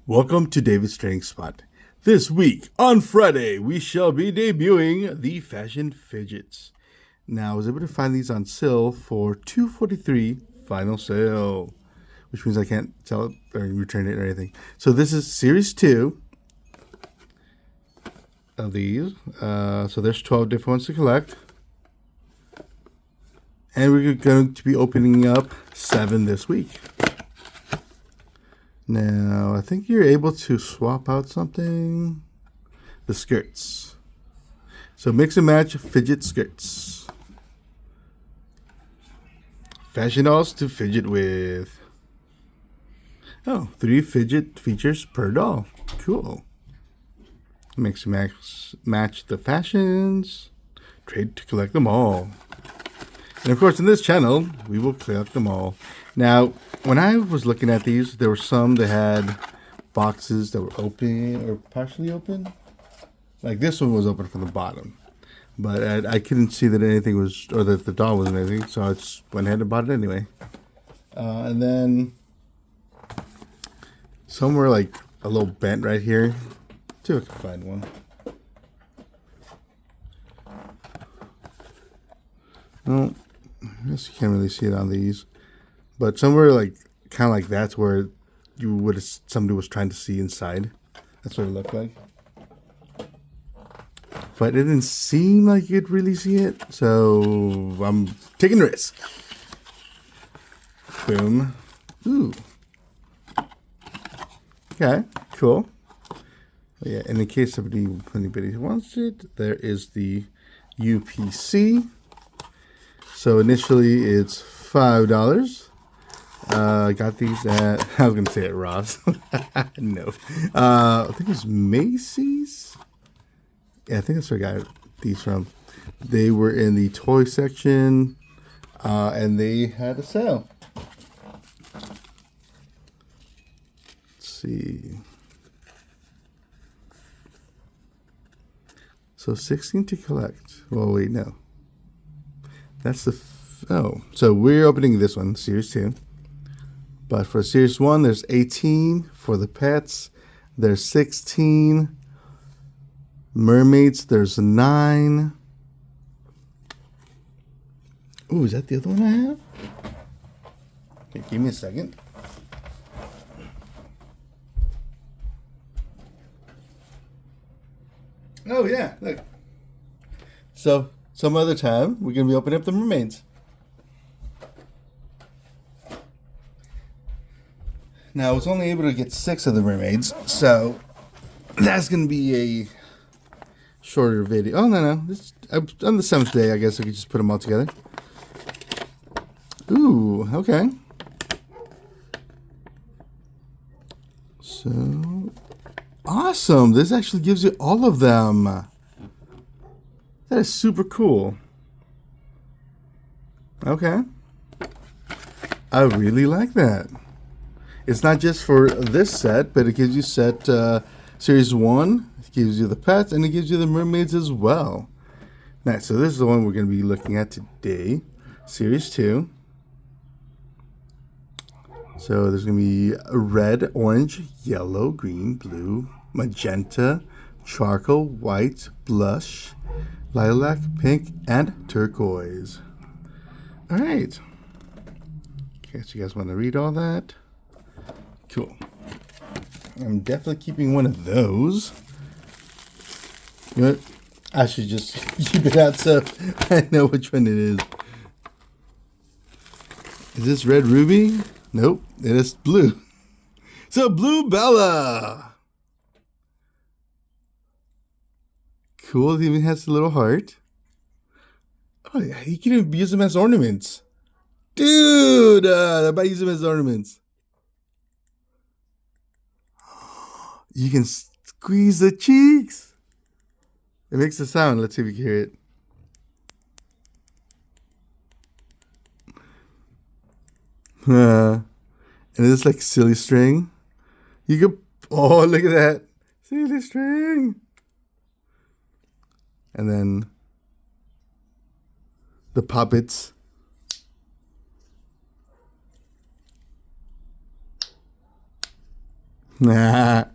Welcome to David's Training Spot. This week, on Friday, we shall be debuting the Fashion Fidgets. Now, I was able to find these on sale for $243 final sale, which means I can't sell it or return it or anything. So this is Series 2 of these. So there's 12 different ones to collect. And we're going to be opening up 7 this week. Now, I think you're able to swap out something. The skirts. So mix and match fidget skirts. Fashion dolls to fidget with. Oh, 3 fidget features per doll. Cool. Mix and match the fashions. Trade to collect them all. And of course, in this channel, we will collect them all. Now, when I was looking at these, there were some that had boxes that were open or partially open. Like this one was open from the bottom. But I couldn't see that anything was, or that the doll wasn't anything, so I just went ahead and bought it anyway. And then somewhere like a little bent right here. See if I can find one. No, I guess you can't really see it on these. But somewhere like kind of like that's where you would have, somebody was trying to see inside. That's what it looked like. But it didn't seem like you could really see it, so I'm taking a risk. Boom. Ooh. Okay, cool. Yeah, and in case anybody wants it, there is the UPC. So initially it's $5. I got these at, I was going to say at Ross. No. I think it's Macy's. Yeah, I think that's where I got these from. They were in the toy section, and they had a sale. Let's see. So 16 to collect. Well, wait, no. That's the, so we're opening this one, Series 2. But for Series 1, there's 18 for the pets. There's 16. Mermaids, there's 9. Ooh, is that the other one I have? Okay, give me a second. Oh, yeah, look. So, some other time, we're going to be opening up the mermaids. Now, I was only able to get 6 of the mermaids, so that's going to be a shorter video. Oh, no. On the 7th day, I guess I could just put them all together. Ooh, okay. So, awesome. This actually gives you all of them. That is super cool. Okay. I really like that. It's not just for this set, but it gives you set Series 1. It gives you the pets, and it gives you the mermaids as well. Nice. So this is the one we're going to be looking at today. Series 2. So there's going to be red, orange, yellow, green, blue, magenta, charcoal, white, blush, lilac, pink, and turquoise. All right. Okay, so you guys want to read all that? Cool. I'm definitely keeping one of those. You know what? I should just keep it out so I know which one it is. Is this red ruby? Nope, it is blue. So Blue Bella. Cool, it even has a little heart. Oh yeah, you can even use them as ornaments. Dude, I might use them as ornaments. You can squeeze the cheeks. It makes a sound. Let's see if we can hear it. And it's like silly string. You can, oh, look at that. Silly string. And then the puppets. Nah.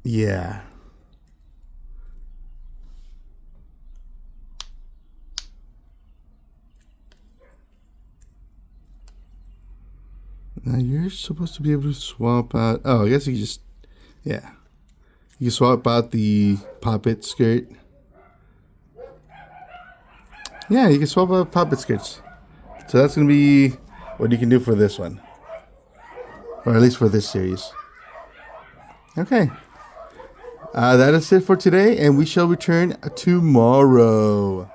Yeah. Now you're supposed to be able to swap out. Oh, I guess you just, yeah. You can swap out the poppet skirt. Yeah, you can swap out poppet skirts. So that's going to be what you can do for this one. Or at least for this series. Okay. That is it for today, and we shall return tomorrow.